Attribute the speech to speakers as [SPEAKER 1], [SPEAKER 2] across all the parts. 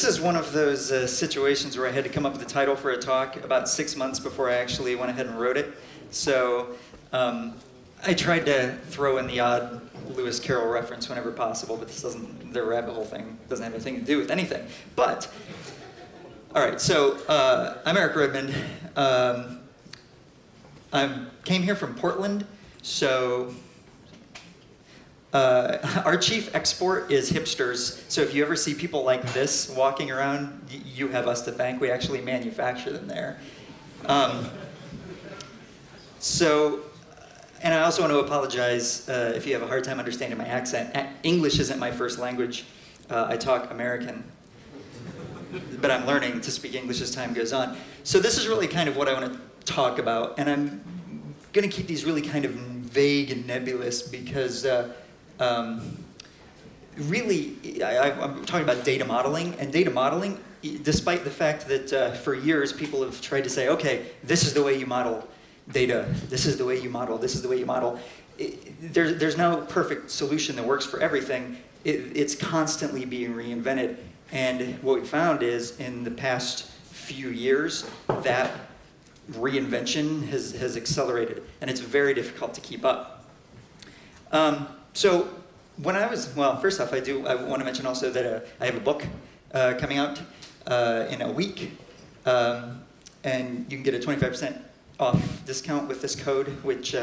[SPEAKER 1] This is one of those situations where I had to come up with a title for a talk about 6 months before I actually went ahead and wrote it. So I tried to throw in the odd Lewis Carroll reference whenever possible, but this doesn't, the rabbit hole thing doesn't have anything to do with anything. But, all right, so I'm Eric Redmond. I came here from Portland, so our chief export is hipsters. So if you ever see people like this walking around, you have us to thank. We actually manufacture them there. And I also want to apologize if you have a hard time understanding my accent. English isn't my first language. I talk American, but I'm learning to speak English as time goes on. So this is really kind of what I want to talk about, and I'm going to keep these really kind of vague and nebulous because really, I'm talking about data modeling, and data modeling, despite the fact that for years people have tried to say, okay, this is the way you model data, this is the way you model, this is the way you model. There's no perfect solution that works for everything. It's constantly being reinvented. And what we found is in the past few years, that reinvention has accelerated, and it's very difficult to keep up. So when I was, well, first off, I want to mention also that I have a book coming out in a week, and you can get a 25% off discount with this code, which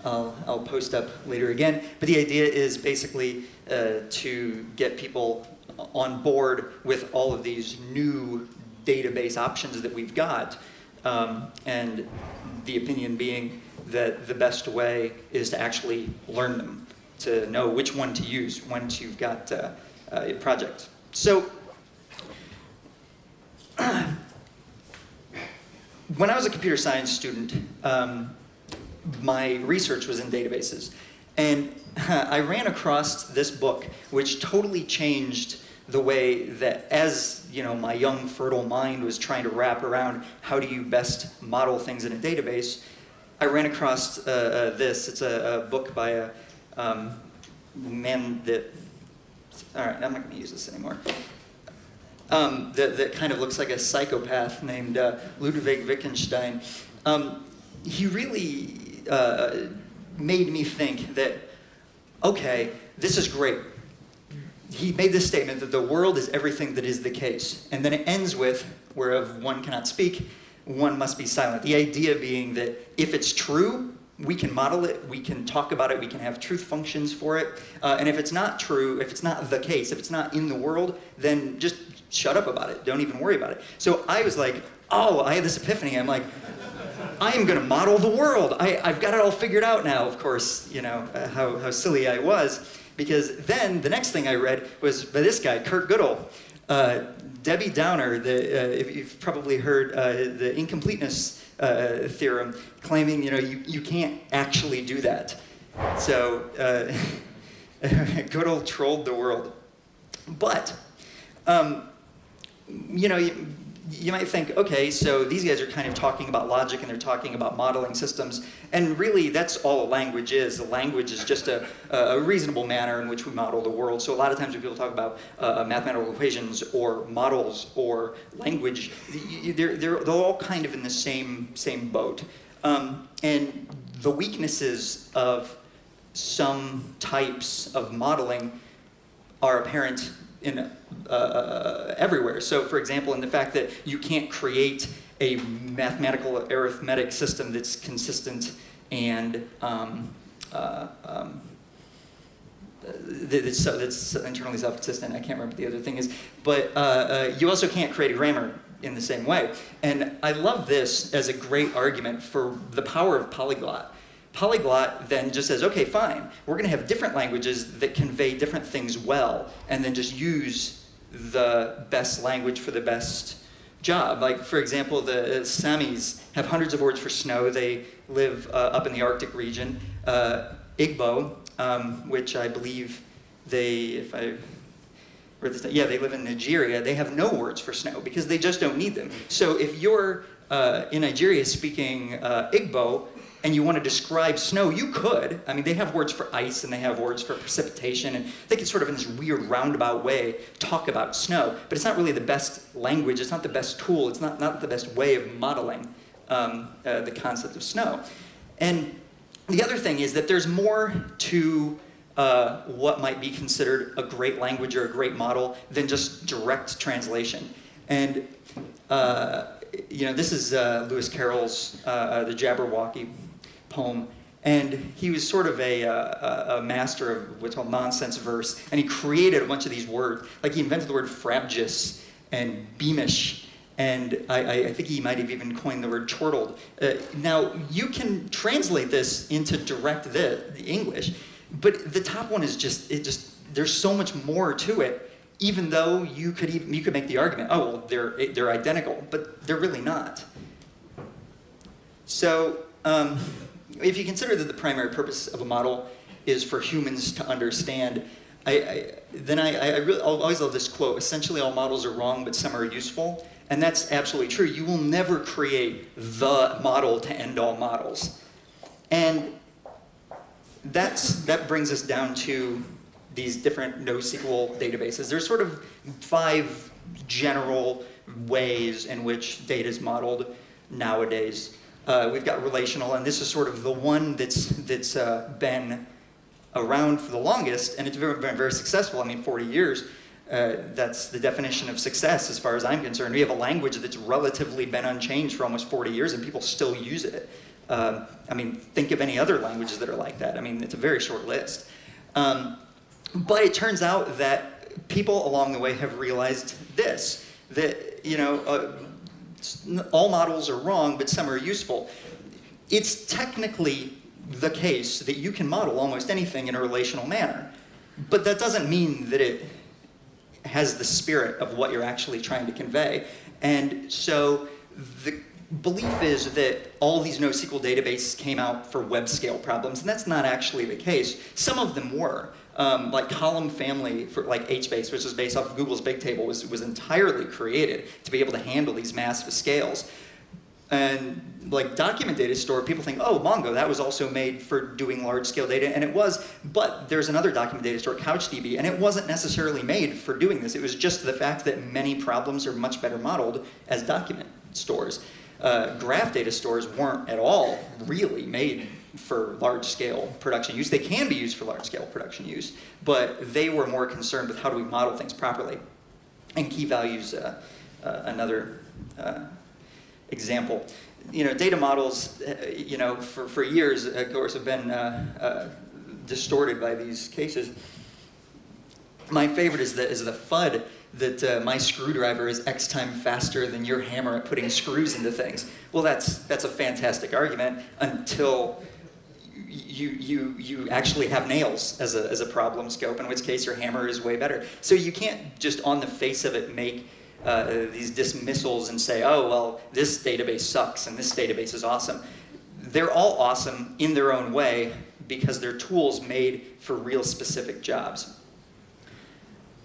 [SPEAKER 1] I'll post up later again. But the idea is basically to get people on board with all of these new database options that we've got, and the opinion being that the best way is to actually learn them, to know which one to use once you've got a project. So when I was a computer science student, my research was in databases. And I ran across this book, which totally changed the way that, as you know, my young, fertile mind was trying to wrap around how do you best model things in a database, I ran across this. It's a book by a man that, all right, I'm not going to use this anymore. That kind of looks like a psychopath named Ludwig Wittgenstein. He really made me think that, okay, this is great. He made this statement that the world is everything that is the case. And then it ends with, whereof one cannot speak, one must be silent. The idea being that if it's true, we can model it, we can talk about it, we can have truth functions for it. And if it's not true, if it's not the case, if it's not in the world, then just shut up about it. Don't even worry about it. So I was like, oh, I had this epiphany. I'm like, I am going to model the world. I've got it all figured out now, of course, you know, how silly I was. Because then the next thing I read was by this guy, Kurt Gödel, Debbie Downer, if you've probably heard the incompleteness theorem, claiming, you know, you can't actually do that. So Gödel trolled the world. But, you know, you might think, okay, so these guys are kind of talking about logic and they're talking about modeling systems, and really that's all a language is. A language is just a reasonable manner in which we model the world. So a lot of times when people talk about mathematical equations or models or language, they're all kind of in the same boat. And the weaknesses of some types of modeling are apparent in everywhere. So for example, in the fact that you can't create a mathematical arithmetic system that's consistent and that's internally self-consistent. I can't remember what the other thing is. But you also can't create a grammar in the same way. And I love this as a great argument for the power of polyglot. Polyglot then just says, okay, fine, we're going to have different languages that convey different things well, and then just use the best language for the best job. Like, for example, the Samis have hundreds of words for snow. They live up in the Arctic region. Igbo, which I believe they live in Nigeria, they have no words for snow because they just don't need them. So if you're in Nigeria speaking Igbo, and you want to describe snow, you could. I mean, they have words for ice and they have words for precipitation, and they can sort of in this weird roundabout way talk about snow, but it's not really the best language, it's not the best tool, it's not the best way of modeling the concept of snow. And the other thing is that there's more to what might be considered a great language or a great model than just direct translation. And this is Lewis Carroll's The Jabberwocky poem, and he was sort of a master of what's called nonsense verse, and he created a bunch of these words. Like he invented the word frabjous and beamish, and I think he might have even coined the word chortled. Now, you can translate this into direct the English, but the top one is there's so much more to it, even though you could make the argument, oh, well, they're identical, but they're really not. So, if you consider that the primary purpose of a model is for humans to understand, I'll always love this quote: essentially all models are wrong, but some are useful. And that's absolutely true. You will never create the model to end all models. And that brings us down to these different NoSQL databases. There's sort of 5 general ways in which data is modeled nowadays. We've got relational, and this is sort of the one that's been around for the longest, and it's been very successful. I mean, 40 years. That's the definition of success as far as I'm concerned. We have a language that's relatively been unchanged for almost 40 years, and people still use it. I mean, think of any other languages that are like that. I mean, it's a very short list. But it turns out that people along the way have realized this, that, all models are wrong, but some are useful. It's technically the case that you can model almost anything in a relational manner, but that doesn't mean that it has the spirit of what you're actually trying to convey. And so the belief is that all these NoSQL databases came out for web scale problems, and that's not actually the case. Some of them were. Like column family for like HBase, which is based off of Google's Bigtable, was entirely created to be able to handle these massive scales. And like document data store, people think, oh, Mongo, that was also made for doing large scale data, and it was, but there's another document data store, CouchDB, and it wasn't necessarily made for doing this. It was just the fact that many problems are much better modeled as document stores. Graph data stores weren't at all really made for large-scale production use. They can be used for large-scale production use, but they were more concerned with how do we model things properly. And key values, another example. Data models, for years, of course, have been distorted by these cases. My favorite is the FUD that my screwdriver is X time faster than your hammer at putting screws into things. Well, that's a fantastic argument until you actually have nails as a problem scope, in which case your hammer is way better. So you can't just on the face of it make these dismissals and say, oh, well, this database sucks and this database is awesome. They're all awesome in their own way because they're tools made for real specific jobs.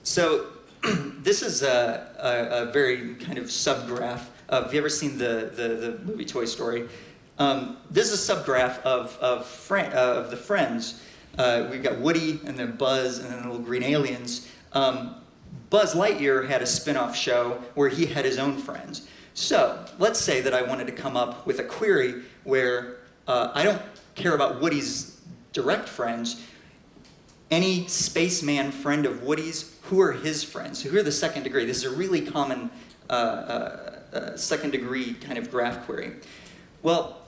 [SPEAKER 1] So this is a very kind of subgraph. Have you ever seen the movie Toy Story? This is a subgraph of the friends. We've got Woody and then Buzz and then the little green aliens. Buzz Lightyear had a spin-off show where he had his own friends. So let's say that I wanted to come up with a query where I don't care about Woody's direct friends. Any spaceman friend of Woody's, who are his friends? Who are the second degree? This is a really common second degree kind of graph query. Well,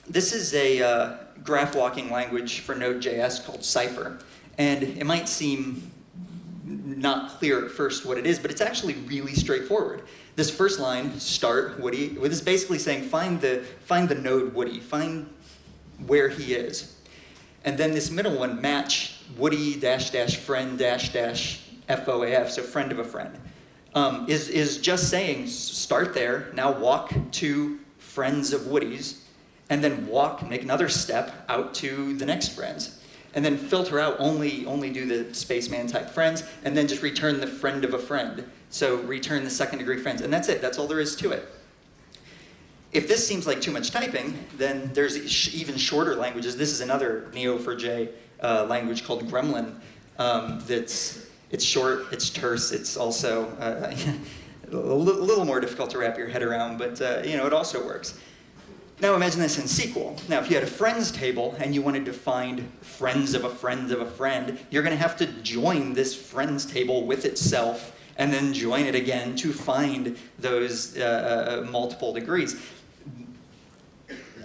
[SPEAKER 1] this is a graph walking language for Node.js called Cypher. And it might seem not clear at first what it is, but it's actually really straightforward. This first line, start Woody, this is basically saying find the node Woody, find where he is. And then this middle one, match Woody -- friend -- FOAF, so friend of a friend, is just saying start there, now walk to friends of Woody's, and then make another step out to the next friends. And then filter out, only do the spaceman type friends, and then just return the friend of a friend. So return the second degree friends, and that's it, that's all there is to it. If this seems like too much typing, then there's even shorter languages. This is another Neo4j language called Gremlin. It's short, it's terse, it's also a little more difficult to wrap your head around, but it also works. Now imagine this in SQL. Now if you had a friends table and you wanted to find friends of a friend of a friend, you're going to have to join this friends table with itself and then join it again to find those multiple degrees.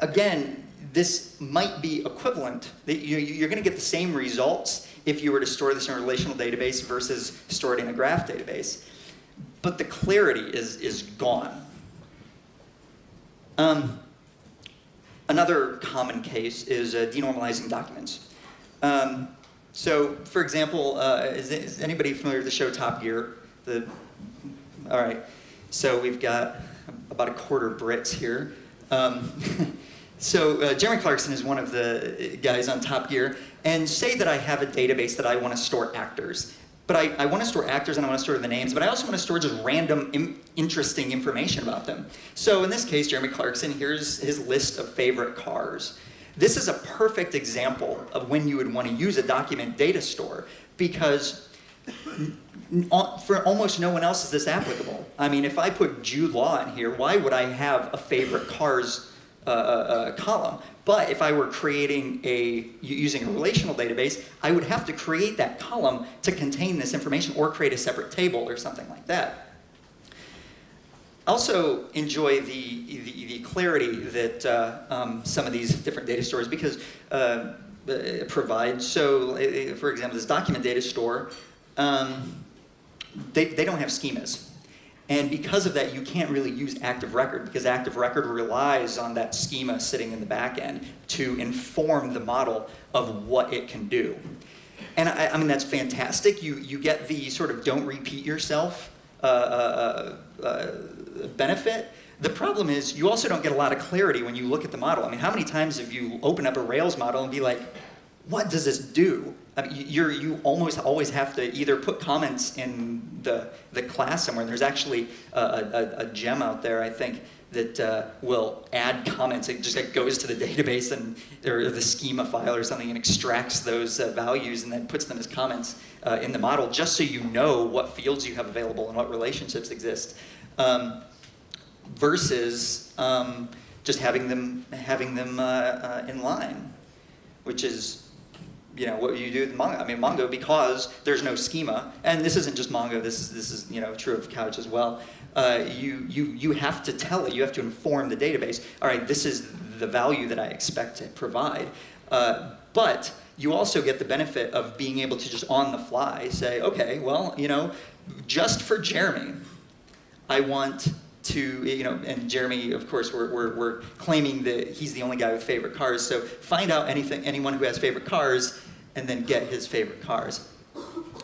[SPEAKER 1] Again, this might be equivalent. You're going to get the same results if you were to store this in a relational database versus store it in a graph database. But the clarity is gone. Another common case is denormalizing documents. So, for example, is anybody familiar with the show Top Gear? All right, so we've got about a quarter Brits here. So Jeremy Clarkson is one of the guys on Top Gear, and say that I have a database that I want to store actors. But I want to store actors and I want to store the names, but I also want to store just random interesting information about them. So in this case, Jeremy Clarkson, here's his list of favorite cars. This is a perfect example of when you would want to use a document data store, because for almost no one else is this applicable. I mean, if I put Jude Law in here, why would I have a favorite cars column? But if I were creating using a relational database, I would have to create that column to contain this information or create a separate table or something like that. I also enjoy the clarity that some of these different data stores provide. So, for example, this document data store, they don't have schemas. And because of that, you can't really use active record, because active record relies on that schema sitting in the back end to inform the model of what it can do. And I mean, that's fantastic. You get the sort of don't repeat yourself benefit. The problem is you also don't get a lot of clarity when you look at the model. I mean, how many times have you opened up a Rails model and be like, what does this do? I mean, you almost always have to either put comments in the class somewhere. And there's actually a gem out there, I think, that will add comments. It just goes to the database or the schema file or something and extracts those values and then puts them as comments in the model, just so you know what fields you have available and what relationships exist, versus just having them in line, which is what you do with Mongo. I mean, Mongo, because there's no schema, and this isn't just Mongo. This is true of Couch as well. You have to tell it. You have to inform the database. All right, this is the value that I expect to provide. But you also get the benefit of being able to just on the fly say, okay, well, just for Jeremy, I want to, and Jeremy, of course, we're claiming that he's the only guy with favorite cars. So find out anyone who has favorite cars, and then get his favorite cars.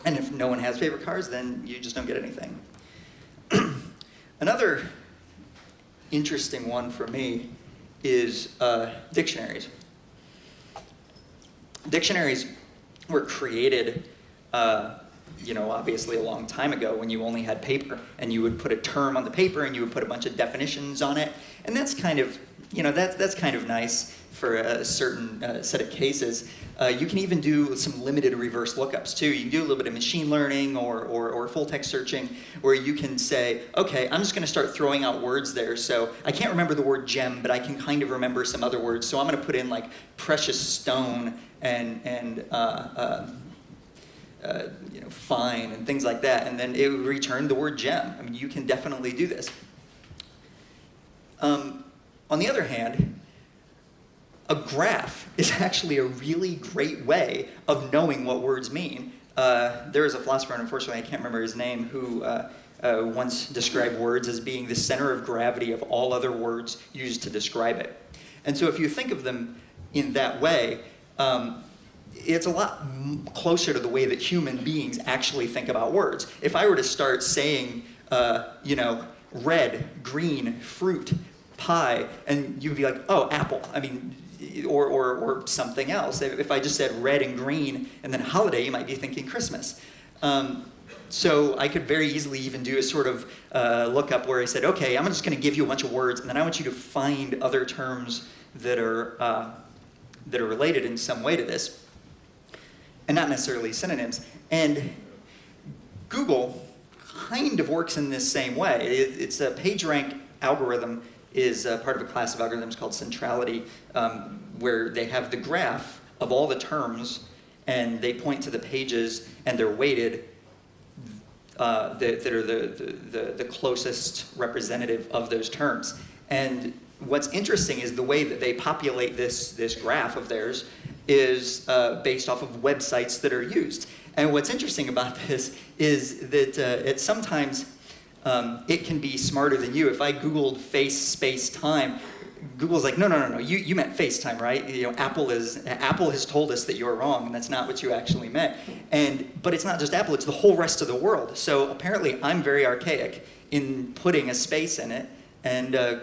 [SPEAKER 1] And if no one has favorite cars, then you just don't get anything. Another interesting one for me is dictionaries. Dictionaries were created, obviously a long time ago when you only had paper, and you would put a term on the paper and you would put a bunch of definitions on it, and that's kind of, that's kind of nice for a certain set of cases. You can even do some limited reverse lookups too. You can do a little bit of machine learning or full text searching, where you can say, okay, I'm just going to start throwing out words there. So I can't remember the word gem, but I can kind of remember some other words. So I'm going to put in like precious stone and fine and things like that, and then it would return the word gem. I mean, you can definitely do this. On the other hand, a graph is actually a really great way of knowing what words mean. There is a philosopher, and unfortunately I can't remember his name, who once described words as being the center of gravity of all other words used to describe it. And so if you think of them in that way, it's a lot closer to the way that human beings actually think about words. If I were to start saying, red, green, fruit, pie, and you'd be like, oh, apple. I mean, or something else. If I just said red and green and then holiday, you might be thinking Christmas. So I could very easily even do a sort of lookup where I said, okay, I'm just going to give you a bunch of words, and then I want you to find other terms that are related in some way to this, and not necessarily synonyms. And Google kind of works in this same way. It's a PageRank algorithm is part of a class of algorithms called centrality, where they have the graph of all the terms, and they point to the pages, and they're weighted that are the closest representative of those terms. And what's interesting is the way that they populate this graph of theirs is based off of websites that are used. And what's interesting about this is that sometimes it can be smarter than you. If I Googled face space time, Google's like, no, you meant FaceTime, right? You know, Apple has told us that you're wrong, and that's not what you actually meant. But it's not just Apple, it's the whole rest of the world. So apparently I'm very archaic in putting a space in it, and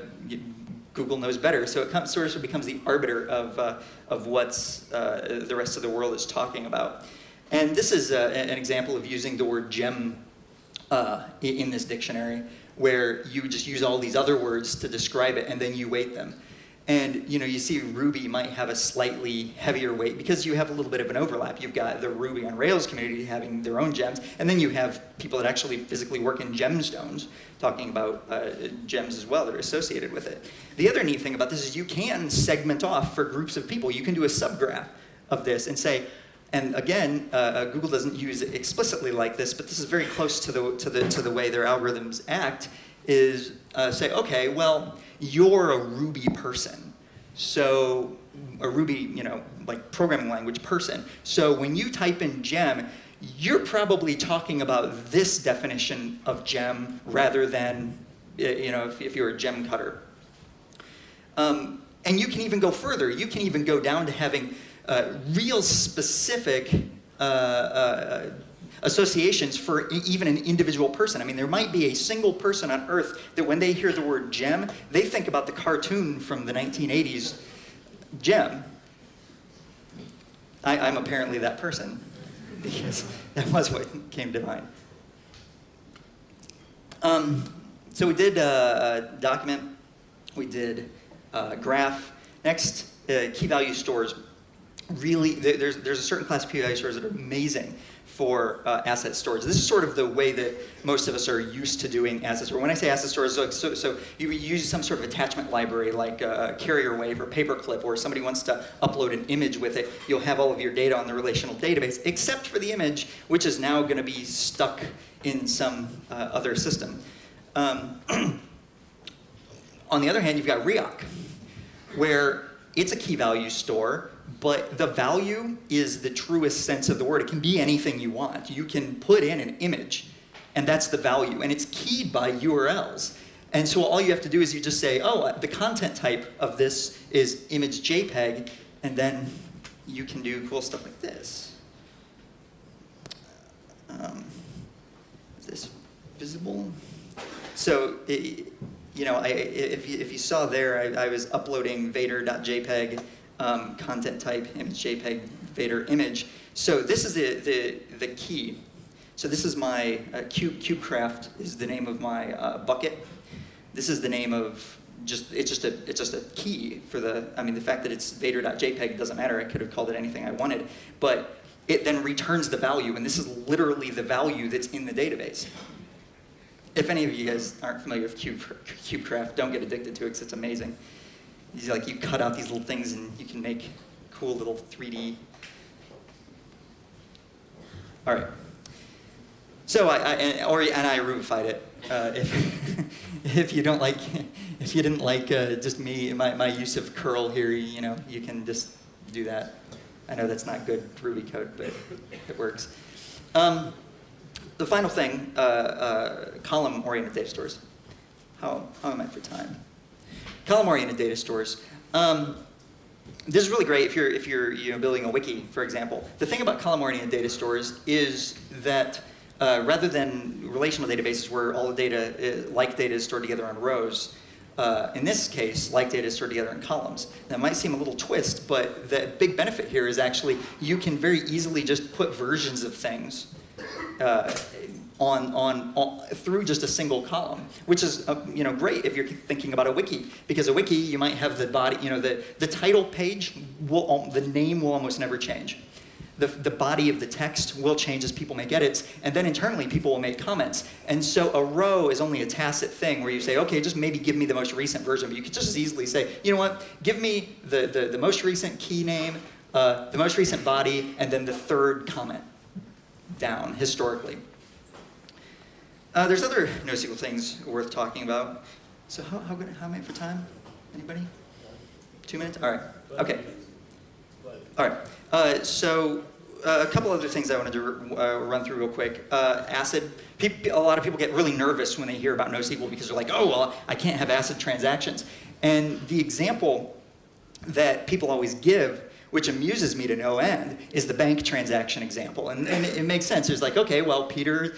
[SPEAKER 1] Google knows better. So it sort of becomes the arbiter of what's the rest of the world is talking about. And this is an example of using the word gem in this dictionary, where you just use all these other words to describe it, and then you weight them. And you see Ruby might have a slightly heavier weight because you have a little bit of an overlap. You've got the Ruby on Rails community having their own gems, and then you have people that actually physically work in gemstones talking about gems as well that are associated with it. The other neat thing about this is you can segment off for groups of people. You can do a subgraph of this and say, and again, Google doesn't use it explicitly like this, but this is very close to the way their algorithms act, is say, okay, well, you're a Ruby person. So a Ruby, like programming language person. So when you type in gem, you're probably talking about this definition of gem rather than, if you're a gem cutter. And you can even go further. You can even go down to having real specific associations for even an individual person. I mean, there might be a single person on Earth that when they hear the word gem, they think about the cartoon from the 1980s, Gem. I'm apparently that person, because that was what came to mind. So we did document, we did graph. Next, key value stores. Really, there's a certain class of key value stores that are amazing for asset storage. This is sort of the way that most of us are used to doing asset storage. When I say asset storage, so you use some sort of attachment library like Carrier Wave or Paperclip, or somebody wants to upload an image with it, you'll have all of your data on the relational database, except for the image, which is now going to be stuck in some other system. On the other hand, you've got Reoc, where it's a key value store, but the value is the truest sense of the word. It can be anything you want. You can put in an image, and that's the value, and it's keyed by URLs. And so all you have to do is you just say, oh, the content type of this is image JPEG, and then you can do cool stuff like this. Is this visible? So, if you saw there, I was uploading vader.jpg, content type, image JPEG, Vader image. So this is the key. So this is my KubeCraft is the name of my bucket. This is the name of it's just a key for the fact that it's Vader.jpg doesn't matter. I could have called it anything I wanted, but it then returns the value, and this is literally the value that's in the database. If any of you guys aren't familiar with KubeCraft, don't get addicted to it because it's amazing. You cut out these little things and you can make cool little 3D. All right. So I Rubified it. If you didn't like just me my use of curl here, you can just do that. I know that's not good Ruby code, but it works. The final thing, column-oriented data stores. How am I for time? Column-oriented data stores. This is really great if you're building a wiki, for example. The thing about column-oriented data stores is that rather than relational databases where all the data, like data, is stored together on rows, in this case, like data is stored together in columns. That might seem a little twist, but the big benefit here is actually you can very easily just put versions of things through just a single column, which is great if you're thinking about a wiki, because a wiki, you might have the body, the title page, the name will almost never change. The body of the text will change as people make edits, and then internally people will make comments. And so a row is only a tacit thing where you say, okay, just maybe give me the most recent version, but you could just as easily say, you know what, give me the most recent key name, the most recent body, and then the third comment down historically. There's other NoSQL things worth talking about. So how many for time? Anybody? 2 minutes? All right. Okay. All right. So a couple other things I wanted to run through real quick. ACID. A lot of people get really nervous when they hear about NoSQL because they're like, oh, well, I can't have ACID transactions. And the example that people always give, which amuses me to no end, is the bank transaction example. And it makes sense. It's like, okay, well, Peter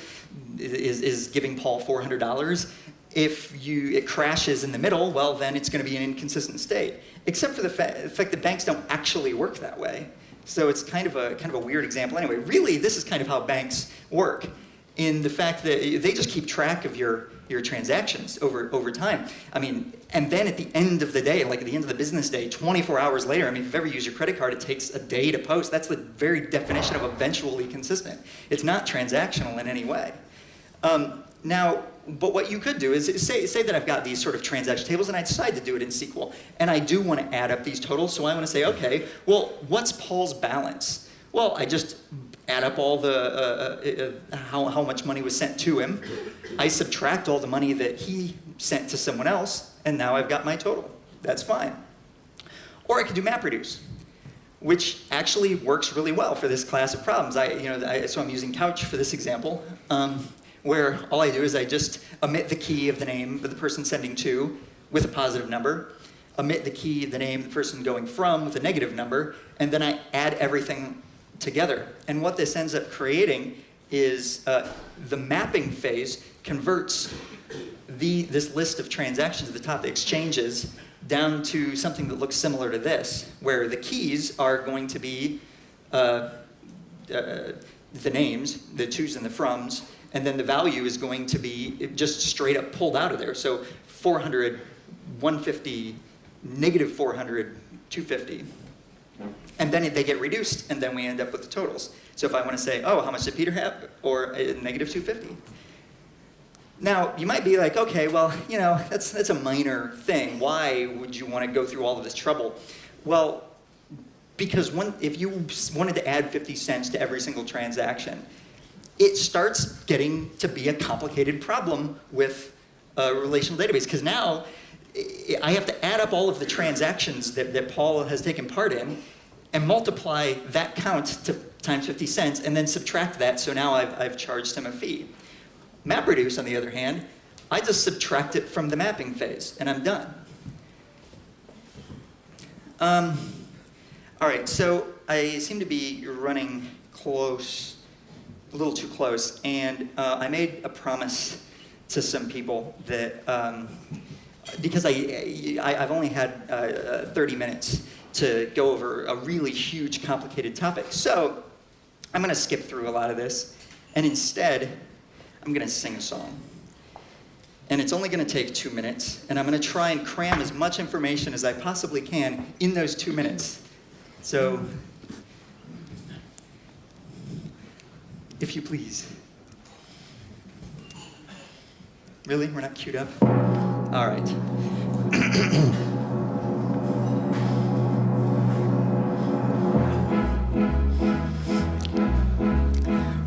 [SPEAKER 1] is giving Paul $400. If it crashes in the middle, well, then it's going to be an inconsistent state. Except for the fact that banks don't actually work that way. So it's kind of a weird example. Anyway, really, this is kind of how banks work, in the fact that they just keep track of your transactions over time. I mean, and then at the end of the day, like at the end of the business day, 24 hours later, I mean, if you've ever used your credit card, it takes a day to post. That's the very definition of eventually consistent. It's not transactional in any way. Now, but what you could do is say that I've got these sort of transaction tables and I decide to do it in SQL, and I do want to add up these totals, so I want to say, okay, well, what's Paul's balance? Well, I just add up all the how much money was sent to him. I subtract all the money that he sent to someone else, and now I've got my total. That's fine. Or I could do MapReduce, which actually works really well for this class of problems. So I'm using Couch for this example, where all I do is I just omit the key of the name of the person sending to with a positive number, omit the key of the name of the person going from with a negative number, and then I add everything together. And what this ends up creating is the mapping phase converts this list of transactions at the top, the exchanges, down to something that looks similar to this, where the keys are going to be the names, the to's and the froms, and then the value is going to be just straight up pulled out of there. So 400, 150, negative 400, 250. And then they get reduced, and then we end up with the totals. So if I want to say, oh, how much did Peter have? Or negative 250. Now, you might be like, okay, well, that's a minor thing. Why would you want to go through all of this trouble? Well, because if you wanted to add 50 cents to every single transaction, it starts getting to be a complicated problem with a relational database. Because now, I have to add up all of the transactions that Paul has taken part in and multiply that count times 50 cents and then subtract that, so now I've charged him a fee. MapReduce, on the other hand, I just subtract it from the mapping phase and I'm done. All right, so I seem to be running close, a little too close, and I made a promise to some people that because I've only had 30 minutes to go over a really huge, complicated topic. So I'm going to skip through a lot of this, and instead, I'm going to sing a song. And it's only going to take 2 minutes, and I'm going to try and cram as much information as I possibly can in those 2 minutes. So, if you please. Really? We're not queued up? All right.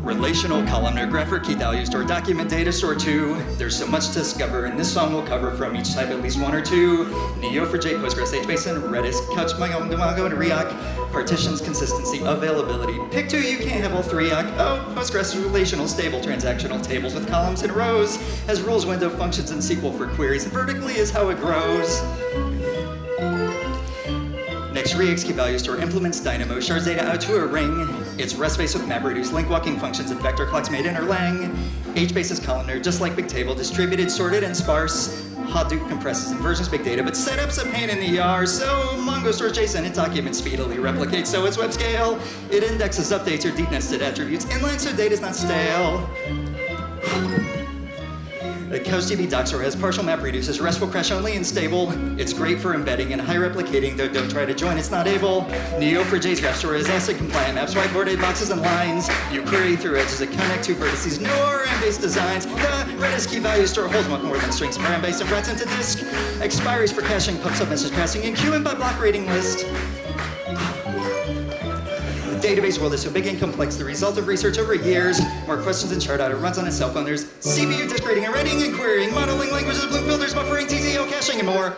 [SPEAKER 1] Relational, columnar, grapher, key value store, document, data store 2. There's so much to discover, and this song will cover from each type at least 1 or 2. Neo4j, Postgres, HBasin, Redis, Couch, Mongo, and React. Partitions, consistency, availability. Pick 2, you can't have all 3. Oh, Postgres is relational, stable, transactional, tables with columns and rows. Has rules, window, functions, and SQL for queries. Vertically is how it grows. Next, React, key value store, implements Dynamo, shards data out to a ring. It's REST-based with MapReduce, link walking functions, and vector clocks made in Erlang. HBase is columnar, just like Bigtable, distributed, sorted, and sparse. Hadoop compresses inversions big data, but setup's a pain in the ER. So Mongo stores JSON, it documents speedily, replicates, so it's web scale. It indexes, updates, or deep nested attributes inline, so data's not stale. The CouchDB Doxor has partial map reduces, RESTful crash only and stable. It's great for embedding and high replicating, though don't try to join, it's not able. Neo4j's graph store is ACID compliant, maps whiteboarded boxes and lines. You query through edges that connect to vertices, no RAM-based designs. The Redis key value store holds much more than strings, RAM-based and writes into disk. Expiries for caching, pub sub message passing, and queuing by block rating list. The database world is so big and complex, the result of research over years. More questions than chart out, it runs on a cell phone. There's CPU disk rating and writing and querying, modeling languages, bloom filters, buffering, TTO, caching, and more.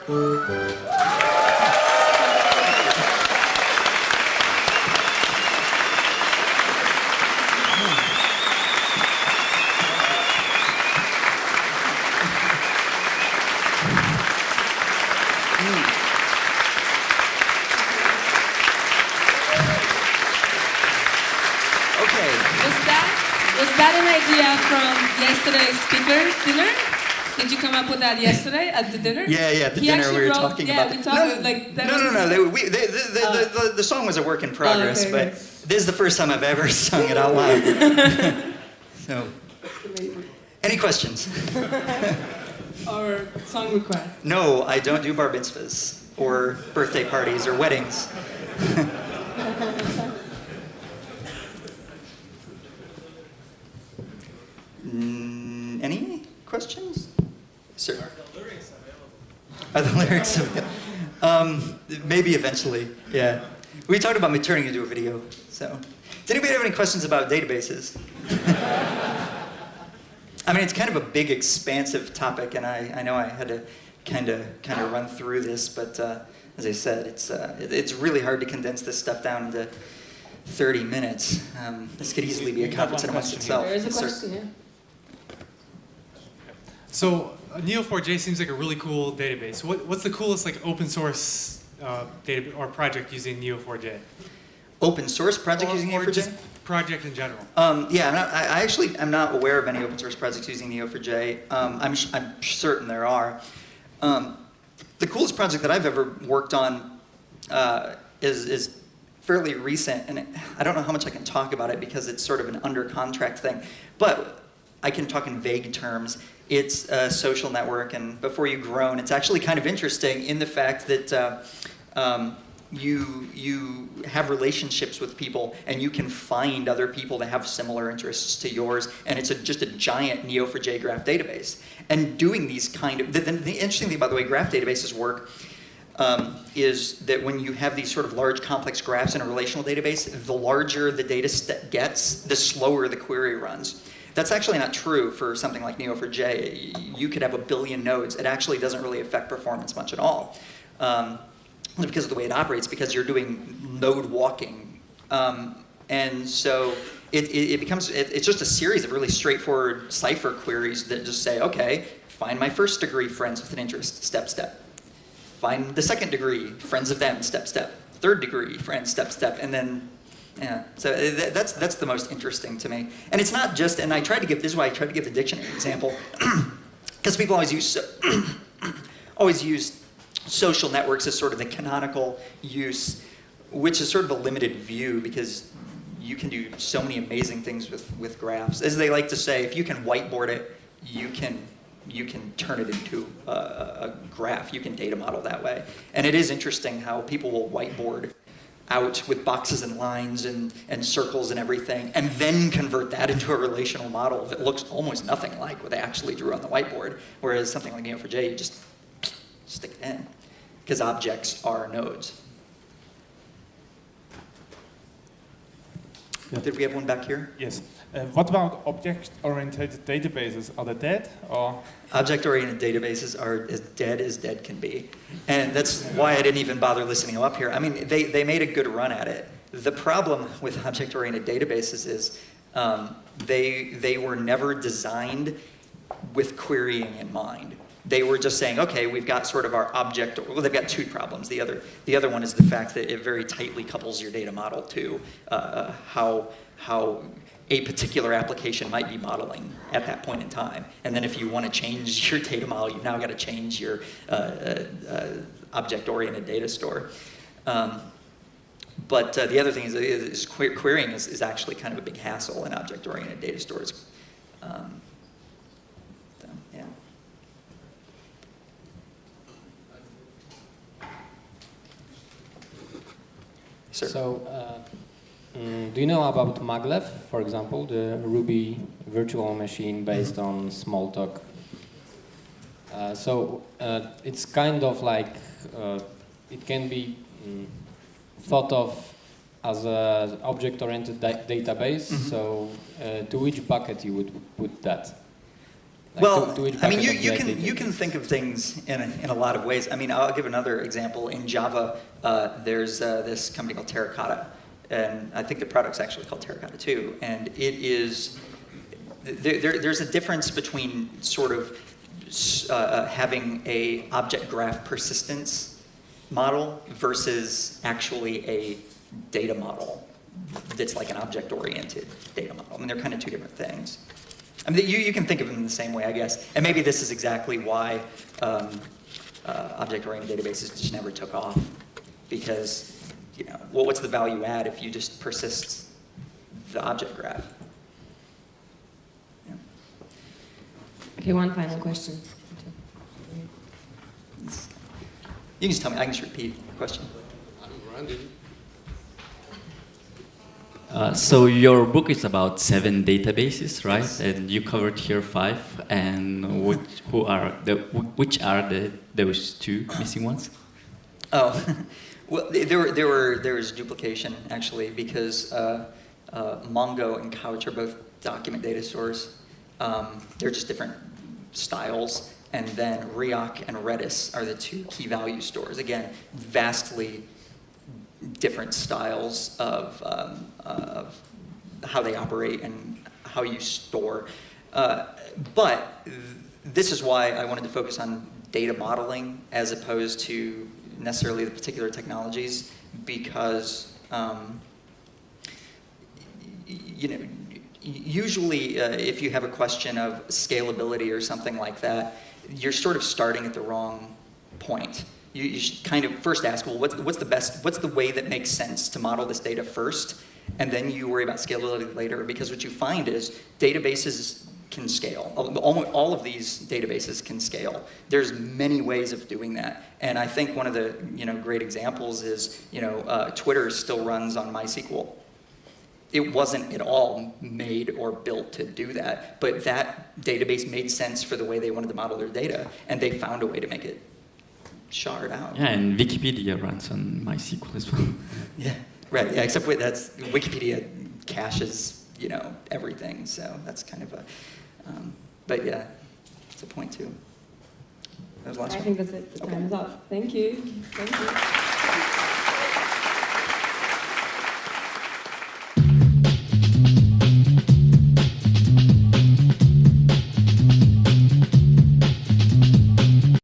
[SPEAKER 2] Was that an idea from yesterday's speaker dinner? Did you come up with that yesterday at the dinner?
[SPEAKER 1] Yeah, at the dinner we were talking about.
[SPEAKER 2] Yeah, we talked like that.
[SPEAKER 1] No. The song was a work in progress, but this is the first time I've ever sung it out loud. So, any questions?
[SPEAKER 2] Or song request?
[SPEAKER 1] No, I don't do bar mitzvahs or birthday parties or weddings. Any questions? Sir? Are the lyrics available? Are the lyrics available? Maybe eventually, yeah. We talked about me turning into a video, so. Does anybody have any questions about databases? I mean, it's kind of a big, expansive topic, and I know I had to kind of run through this, but as I said, it's really hard to condense this stuff down into 30 minutes. This could easily be a conference in amongst itself.
[SPEAKER 2] There is a question, yeah.
[SPEAKER 3] So Neo4j seems like a really cool database. What's the coolest like open source data or project using Neo4j?
[SPEAKER 1] Open source project using Neo4j?
[SPEAKER 3] Just project in general.
[SPEAKER 1] Yeah, I actually am not aware of any open source projects using Neo4j. I'm certain there are. The coolest project that I've ever worked on is fairly recent, and I don't know how much I can talk about it because it's sort of an under contract thing, but I can talk in vague terms. It's a social network, and before you groan, it's actually kind of interesting in the fact that you have relationships with people, and you can find other people that have similar interests to yours, and it's just a giant Neo4j graph database. And doing these kind of, the interesting thing about the way graph databases work is that when you have these sort of large complex graphs in a relational database, the larger the data set gets, the slower the query runs. That's actually not true for something like Neo4j. You could have 1 billion nodes. It actually doesn't really affect performance much at all. Because of the way it operates, because you're doing node walking. And so it's just a series of really straightforward Cypher queries that just say, okay, find my first degree friends with an interest, step, step. Find the second degree, friends of them, step, step. Third degree, friends, step, step. And then, yeah. So that's the most interesting to me. And it's not just, and this is why I tried to give the dictionary example, because people always use social networks as sort of the canonical use, which is sort of a limited view because you can do so many amazing things with graphs. As they like to say, if you can whiteboard it, you can turn it into a graph. You can data model that way. And it is interesting how people will whiteboard out with boxes and lines and circles and everything, and then convert that into a relational model that looks almost nothing like what they actually drew on the whiteboard. Whereas something like Neo4j, you just stick it in, because objects are nodes.
[SPEAKER 4] Yeah.
[SPEAKER 1] Did we have one back here?
[SPEAKER 4] Yes. What about object-oriented databases? Are they dead, or?
[SPEAKER 1] Object-oriented databases are as dead can be. And that's why I didn't even bother listening up here. I mean, they made a good run at it. The problem with object-oriented databases is they were never designed with querying in mind. They were just saying, okay, we've got sort of our object. Well, they've got two problems. The other one is the fact that it very tightly couples your data model to how a particular application might be modeling at that point in time. And then if you want to change your data model, you've now got to change your object-oriented data store. But the other thing is querying is actually kind of a big hassle in object-oriented data stores. Sir.
[SPEAKER 5] So, do you know about maglev, for example, the Ruby virtual machine based on Smalltalk? It's kind of like it can be thought of as an object-oriented database.
[SPEAKER 1] Mm-hmm.
[SPEAKER 5] So, to which bucket you would put that? Like
[SPEAKER 1] Well,
[SPEAKER 5] to which
[SPEAKER 1] I mean,
[SPEAKER 5] bucket
[SPEAKER 1] you
[SPEAKER 5] of the
[SPEAKER 1] can
[SPEAKER 5] database?
[SPEAKER 1] think of things in a lot of ways. I mean, I'll give another example. In Java, there's this company called Terracotta, and I think the product's actually called Terracotta too. And it is there's a difference between sort of having a object graph persistence model versus actually a data model that's like an object-oriented data model. I mean, they're kind of two different things. I mean, you can think of them in the same way, I guess. And maybe this is exactly why object-oriented databases just never took off. Because, you know, well, what's the value add if you just persist the object graph? Yeah.
[SPEAKER 2] Okay, one final question.
[SPEAKER 1] You can just tell me. I can just repeat the question.
[SPEAKER 6] So your book is about 7 databases, right?
[SPEAKER 1] Yes.
[SPEAKER 6] And you covered here 5. And which are those 2 missing ones?
[SPEAKER 1] Oh, well, there was duplication actually because Mongo and Couch are both document data stores. They're just different styles, and then Riak and Redis are the 2 key value stores. Again, vastly different styles of how they operate and how you store. But this is why I wanted to focus on data modeling as opposed to necessarily the particular technologies, because you know, usually if you have a question of scalability or something like that, you're sort of starting at the wrong point. You should kind of first ask, well, what's the way that makes sense to model this data first, and then you worry about scalability later, because what you find is databases can scale. All of these databases can scale. There's many ways of doing that, and I think one of the great examples is Twitter still runs on MySQL. It wasn't at all made or built to do that, but that database made sense for the way they wanted to model their data, and they found a way to make it shard out.
[SPEAKER 6] Yeah, and Wikipedia runs on MySQL as well.
[SPEAKER 1] Yeah, right. Yeah, except that's Wikipedia caches, everything. So that's kind of a. But yeah, it's a point too. That was the last
[SPEAKER 2] I
[SPEAKER 1] one.
[SPEAKER 2] think that's it. The time is up. Thank you. Thank you.